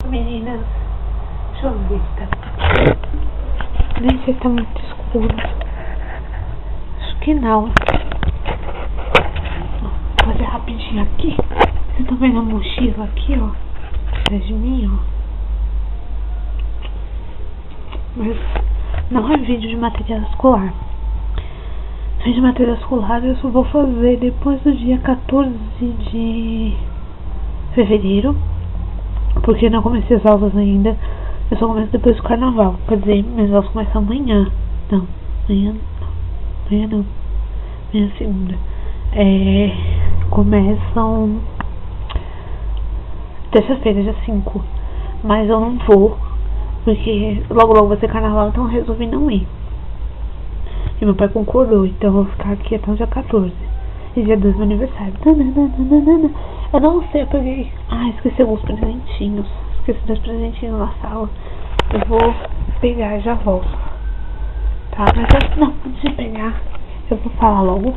Meninas, deixa eu ver, tá? Nem sei se tá muito escuro. Acho que não. Vou fazer rapidinho aqui. Vocês estão vendo a mochila aqui, ó? Atrás de mim, ó. Mas não é vídeo de material escolar. Vídeo de material escolar eu só vou fazer depois do dia 14 de fevereiro. Porque não comecei as aulas ainda. Eu só começo depois do carnaval. Quer dizer, minhas aulas começam amanhã. Não, amanhã não. Amanhã é segunda. Começam terça-feira, dia 5. Mas eu não vou, porque logo vai ser carnaval, então eu resolvi não ir. E meu pai concordou, então eu vou ficar aqui até o dia 14. E dia 2 é meu aniversário. Eu não sei, eu peguei. Esqueci alguns presentinhos. Esqueci 2 presentinhos na sala. Eu vou pegar e já volto. Tá? Mas não, antes de pegar, eu vou falar logo.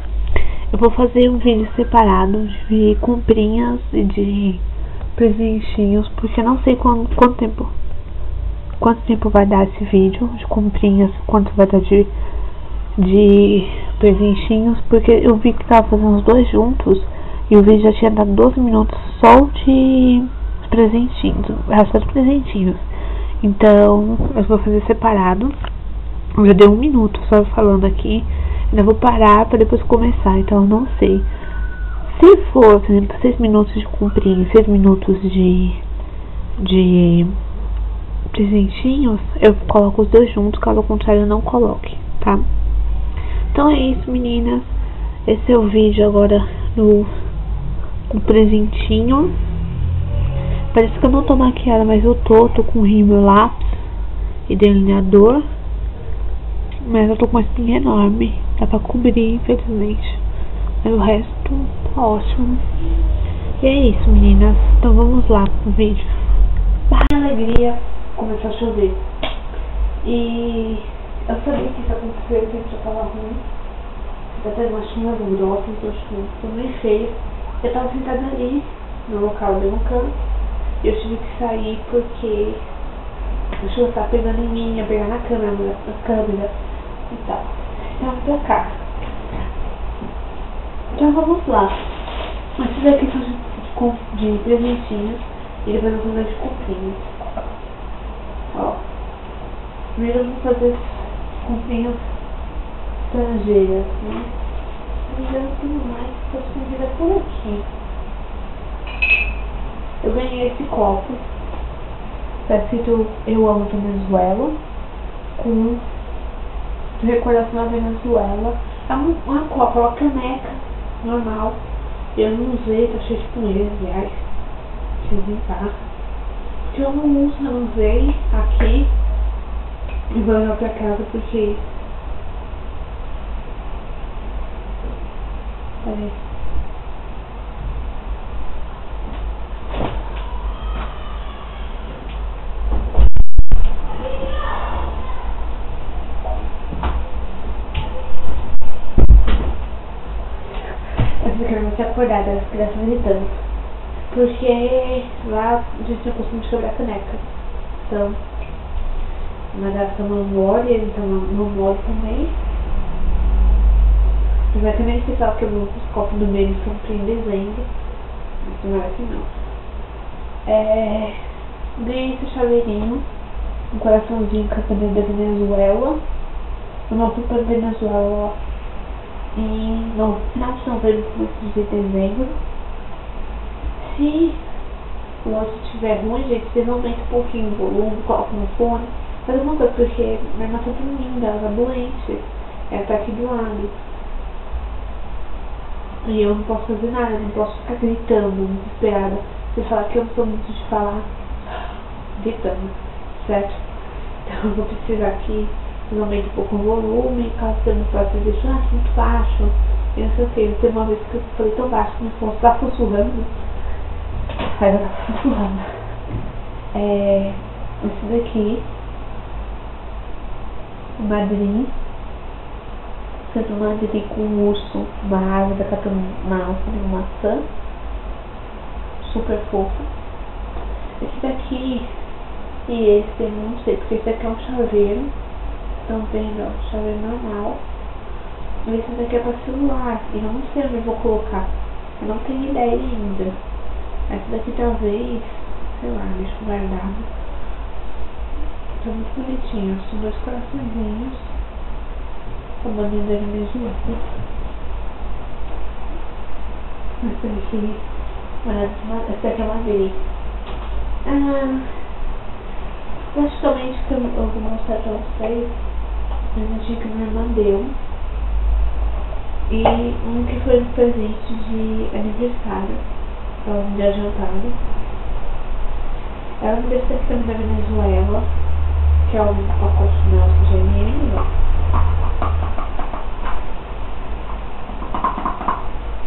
Eu vou fazer um vídeo separado de comprinhas e de presentinhos, porque eu não sei quanto tempo vai dar esse vídeo de comprinhas, quanto vai dar de presentinhos, porque eu vi que tava fazendo os 2 juntos e o vídeo já tinha dado 12 minutos só de presentinhos, só de presentinhos. Então eu vou fazer separado. Eu já dei 1 minuto só falando aqui. Ainda vou parar pra depois começar, então eu não sei. Se for, por exemplo, 6 minutos de comprinha, 6 minutos de presentinhos, eu coloco os 2 juntos, caso contrário eu não coloque, tá? Então é isso, meninas. Esse é o vídeo agora do presentinho. Parece que eu não tô maquiada, mas eu tô com rímel, lápis e delineador. Mas eu tô com uma espinha enorme, dá pra cobrir, infelizmente. Mas o resto tá ótimo. E é isso, meninas. Então vamos lá pro vídeo. Alegria, começou a chover. E eu sabia que isso aconteceu, que já tava ruim. Tá tendo uma chuva grossa, então tô meio feia. Eu tava sentada ali, no local de um canto. E eu tive que sair porque a chuva tá pegando em mim, ia pegar na câmera e tal. Então pra cá. Então vamos lá. Esses aqui são de presentinhos e depois eu vou fazer de comprinhas. Ó. Primeiro eu vou fazer comprinhas estrangeiras, né? E eu tenho mais que eu escondida por aqui. Eu ganhei esse copo. Tá escrito Eu Amo Venezuela, com recordação da Venezuela. É uma copa, uma caneca normal. Eu não usei, tá cheio de poeira, aliás. Deixa eu limpar. Porque eu não uso, eu não usei aqui. E vou levar pra casa porque... Peraí. Essa criança tinha acordado, as crianças gritando. Porque lá a gente tinha costume de quebrar caneca. Então, mas ela tá mole, ele tá mole também. Apesar que nem especial quebrou os copos do meio, são em dezembro. Mas não é assim não. Ganhei esse chaveirinho, um coraçãozinho com a bandeira da Venezuela. Eu não fui pra Venezuela no final de novembro, começo de dezembro. Se o áudio estiver ruim, gente, vocês aumentam um pouquinho o volume, colocam no fone, faz alguma coisa, porque minha irmã tá dormindo, ela tá doente, ela tá aqui do lado. E eu não posso fazer nada, não posso ficar gritando, desesperada. Você fala que eu não sou muito de falar gritando, certo? Então eu vou precisar que vocês aumentem um pouco o volume, caso você não possa deixar muito baixo. Eu não sei o que, teve uma vez que eu falei tão baixo que meu esposo tá sussurrando. Aí ela tá sussurrando. Esse daqui, o Madrid. Santo Madrid com um urso, uma árvore da catuna, uma maçã. Super fofa. Esse daqui E esse tem, não sei, porque esse aqui é um chaveiro. Estão vendo, ó, chaveiro normal. E esse daqui é para celular. E eu não sei onde eu vou colocar. Eu não tenho ideia ainda. Essa daqui talvez, sei lá, deixa guardado. Tá muito bonitinho. São 2 coraçõezinhos. A bandeira da Venezuela. Essa aqui é madeira. Praticamente que eu vou mostrar pra vocês uma dica que minha irmã deu. E um que foi um presente de aniversário. Ela me deu adiantado. Ela me deu esse aqui também da Venezuela, que é o pacote nosso GNM, ó.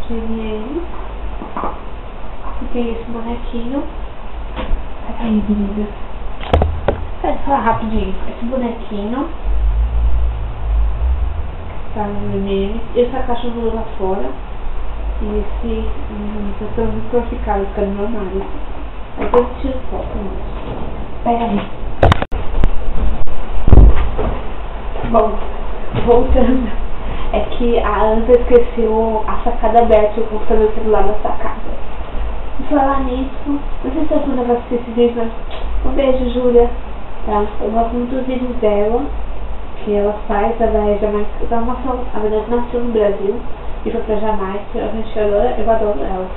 GNM. E tem esse bonequinho. Aí, meninas. Quero falar rapidinho. Esse bonequinho tá no GNM. Essa caixa eu vou lá fora. E esse tá tão muito classificado, fica no meu armário. Aí depois eu tiro foto. Pega ali. Bom, voltando. É que a Ana esqueceu a sacada aberta e o computador celular da sacada. E falar nisso, não sei se eu vou levar esse vídeo, mas um beijo, Júlia. Tá? Eu gosto muito dos vídeos dela, que ela faz, ela é Jamaica. Na verdade, nasceu no Brasil e foi pra Jamaica. A gente adora, eu adoro ela.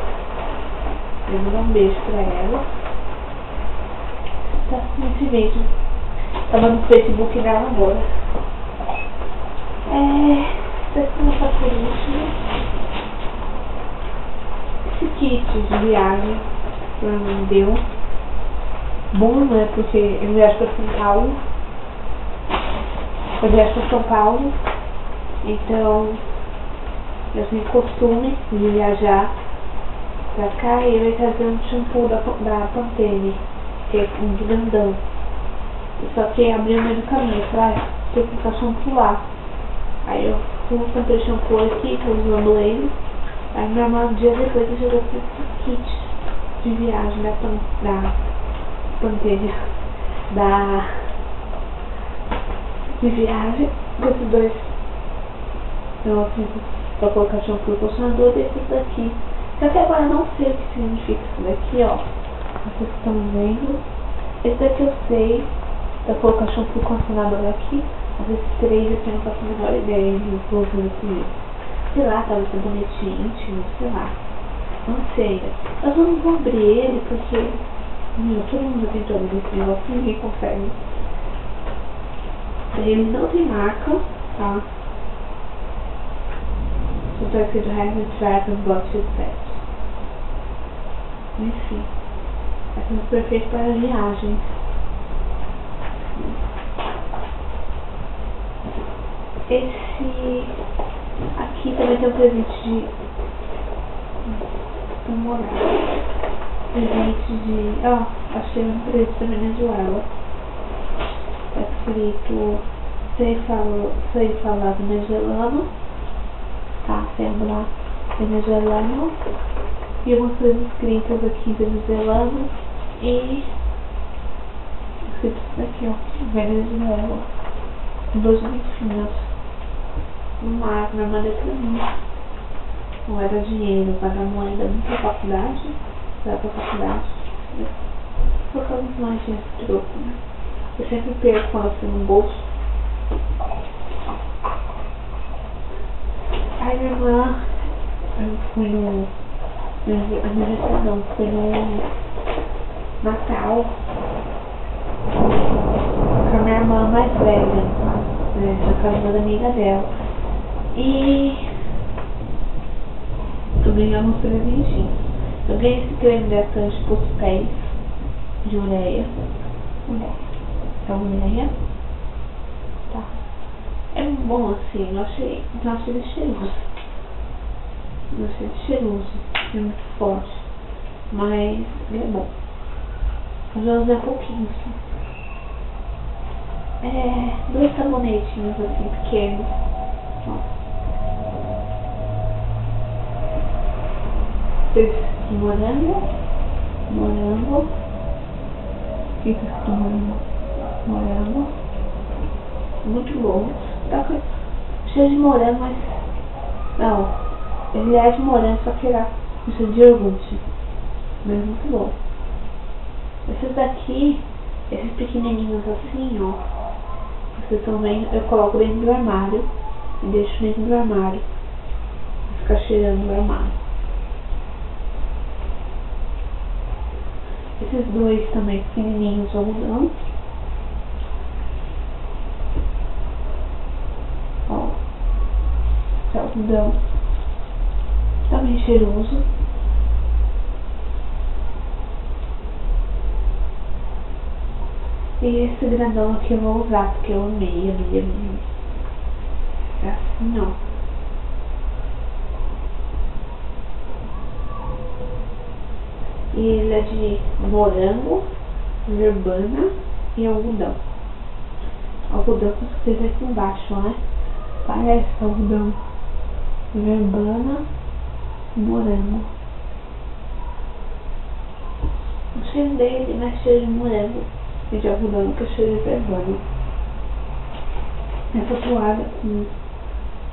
Eu vou dar um beijo pra ela. Tá nesse vídeo. Tava no Facebook dela agora. Deixa eu mostrar por último. Esse kit de viagem que ela me deu. Bom, né? Porque eu viajo pra São Paulo. Eu viajo pra São Paulo. Então eu tenho costume de viajar pra cá e eu ia trazer um shampoo da Pantene, que é um grandão. Só que abriu o meio do caminho, eu falei, tem que ficar shampoo lá. Aí eu comprei shampoo aqui, tô usando ele. Aí minha irmã, um dia depois, eu jogou esse kit de viagem da Pantene, de viagem, desses 2 pra colocar shampoo e condicionador, desses daqui. Só que agora eu não sei o que significa isso daqui, ó. Vocês estão vendo? Esse daqui eu sei, pra colocar shampoo e condicionador aqui. Mas esses 3 aqui eu não faço a menor ideia de vou usando comigo. Sei lá, talvez é bonete íntimo, sei lá. Não sei. Eu só não vou abrir ele porque todo mundo já tentou abrir esse negócio, ninguém consegue. Ele não tem marca, tá? Só tá escrito Heavy Box Set. Enfim. É muito perfeito para viagens. Esse aqui também tem um presente de... Vamos olhar. Presente de... Ó, achei um presente da Venezuela. Tá escrito... Sei falar venezuelano. Tá, sendo venezuelano. E algumas coisas escritas aqui venezuelano. E... escrito isso daqui, ó. Venezuela. 2 finos. Mas minha irmã deu pra mim. Não era dinheiro, pagar moeda pra faculdade. Vai pra faculdade. Por causa dos mais de troco, né? Eu sempre perco quando eu fui no bolso. Aí minha irmã, eu fui no aniversário, não, fui no Natal com a minha irmã mais velha, né, com a irmã da amiga dela. E eu ganhei uns presentinhos. Eu ganhei esse creme hidratante pros pés de ureia. É ureia. Tá. É bom assim, eu achei ele cheiroso. Eu achei ele cheiroso. É muito forte. Mas ele é bom. Eu já usei um pouquinho assim. 2 sabonetinhos assim pequenos. Ó. Esse morango. Fica tomando morango. Muito bom. Tá cheio de morango, mas não. Ele é de morango, só que era isso de iogurte. Mas muito bom. Esses daqui, esses pequenininhos assim, ó. Vocês estão vendo, eu coloco dentro do armário e deixo dentro do armário. Ficar cheirando o armário. Esses dois também pequenininhos de algodão. Ó, esse algodão também cheiroso. E esse grandão aqui eu vou usar porque eu amei. É assim, ó. E ele é de morango, verbana e algodão. Algodão com certeza aqui embaixo, né? Parece algodão, verbana e morango. O cheiro dele não é cheiro de morango e de algodão, que é cheiro de verbana. Essa toalha com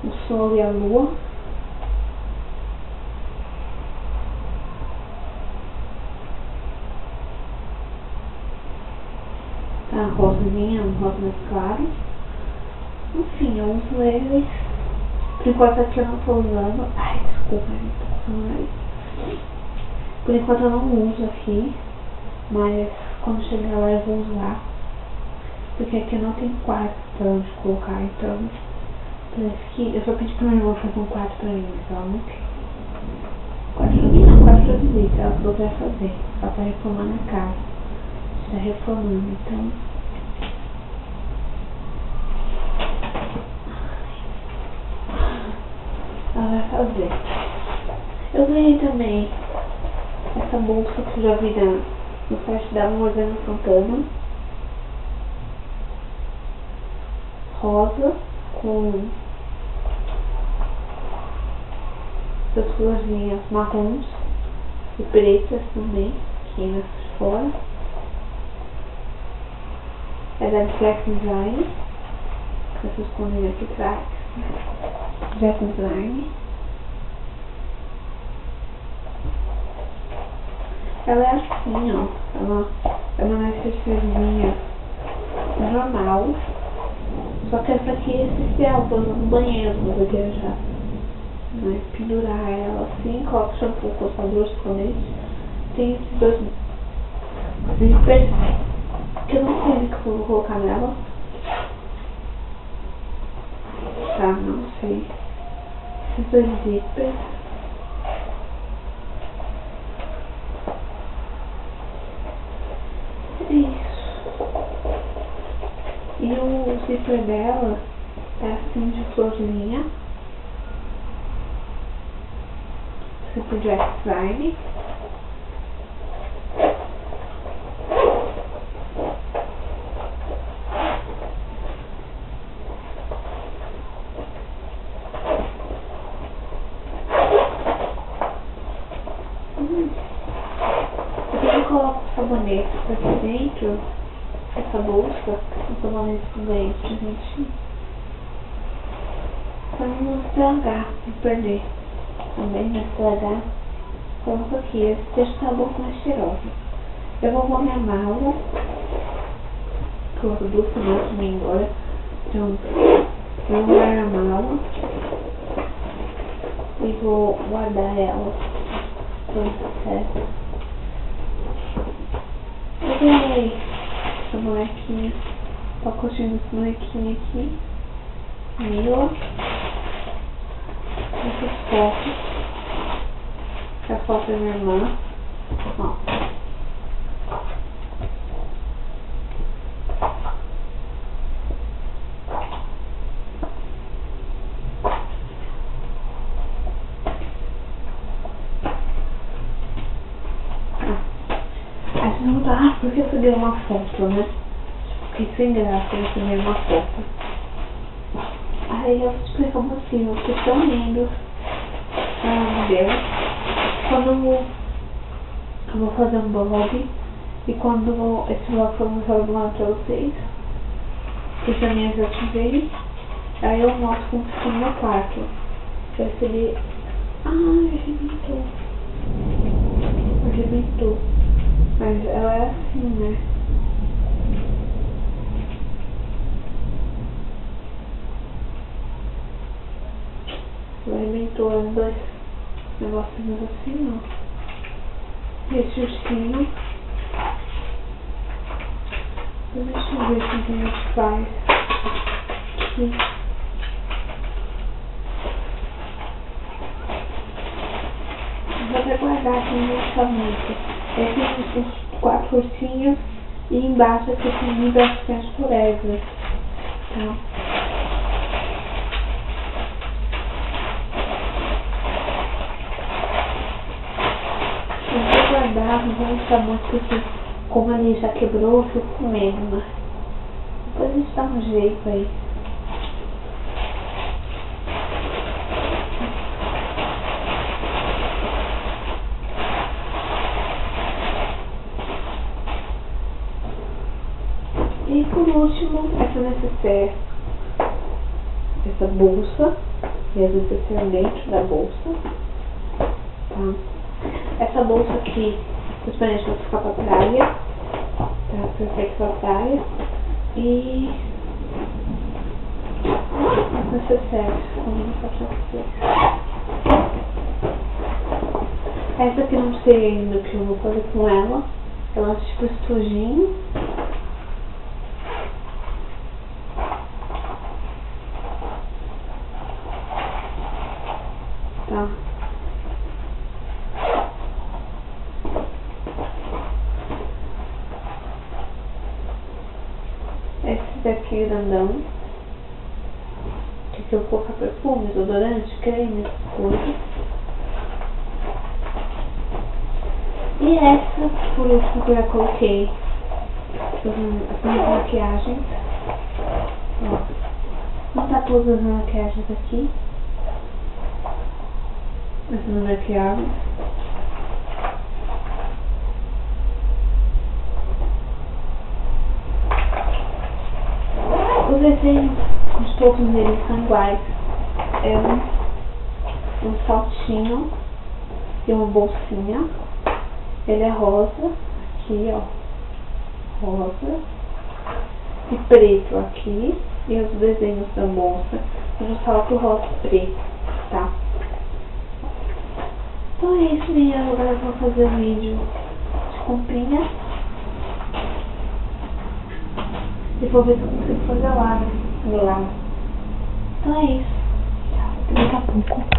o sol e a lua. Tá rosinha, um rosa mais claro. Enfim, eu uso eles. Por enquanto aqui eu não tô usando. Ai, desculpa, gente, tô com nariz. Por enquanto eu não uso aqui, mas quando chegar lá eu vou usar. Porque aqui não tem quarto pra onde colocar, então parece que eu só pedi pra minha irmã fazer um quarto pra mim, mas ela não quer. Quarto pra mim não, quarto pra visita, ela falou que vai fazer. Ela tá reformando a casa. Está reformando, então ela vai fazer. Eu ganhei também essa bolsa que eu já vi no site da Morgana Santana, rosa com essas florzinhas marrons e pretas também, aqui nas fora. É da Jack Design, essas colinhas aqui atrás. Jack Design. Ela é assim, ó. Ela é uma necessairinha normal. Só que essa aqui é especial pra usar no banheiro quando eu viajar. Né? Pendurar ela assim, coloca shampoo, coçador, sabonete. Tem esses dois zippers que eu não sei o que eu vou colocar nela. Tá, não sei. Esses dois zippers. Isso. E o zíper dela é assim de florzinha. Zíper de X-Line. Eu coloco o sabonete aqui dentro dessa bolsa, o sabonete que eu ganhei pra gente, pra não estragar, não perder. Também não estragar, coloco aqui, esse deixa a bolsa mais cheirosa. Eu vou pôr minha mala, coloco 2 semanas pra mim agora, então vou guardar a mala e vou guardar ela quando certo. Eu ganhei essa bonequinha, pacotinho desse bonequinho aqui, Mila, essas fotos, a foto da minha irmã, ó. Porque eu subi uma foto, né? Fiquei sem graça de subir uma foto. Aí eu explico o motivo, que tão lindo. Ah, meu Deus. Quando eu vou fazer um blog, E quando esse vlog for lançado, eu vou mandar pra vocês. Eu também desativei. Aí eu mostro como ficou no meu quarto. Eu recebi... Ai, arrebentou. Mas ela é assim, né? Ela arrebentou as dois negocinhos assim, ó. Esse ursinho. Deixa eu ver o que a gente faz. Aqui. Vou até guardar aqui no lançamento. Esses os 4 ursinhos e embaixo aqui tem bastante forever. Tá? Eu vou guardar, não vou mostrar muito porque como ele já quebrou, eu fico com medo, né? Depois a gente dá um jeito aí. E por último, essa necessaire, essa bolsa, e as necessaire dentro da bolsa, tá? Essa bolsa aqui, principalmente vai ficar pra praia, tá? Perfeito pra praia. E as necessaires, vou mostrar pra vocês. Essa aqui eu não sei ainda o que eu vou fazer com ela. Ela é tipo estojinho. Tá. Esse daqui grandão. Que eu vou colocar perfume, desodorante, creme, essas coisas. E essa, por último, que eu já coloquei as minhas maquiagens. Ó. Não tá todas as maquiagens aqui. Essa não é maquiagem. Os desenhos, os todos deles são iguais. É um saltinho e uma bolsinha. Ele é rosa, aqui ó, rosa e preto aqui. E os desenhos da bolsa, eu já salto rosa e preto, tá? Então é isso, meninas. Agora eu vou fazer um vídeo de comprinha. E vou ver se eu consigo fazer lá, né? Então é isso. Tchau, até daqui a pouco.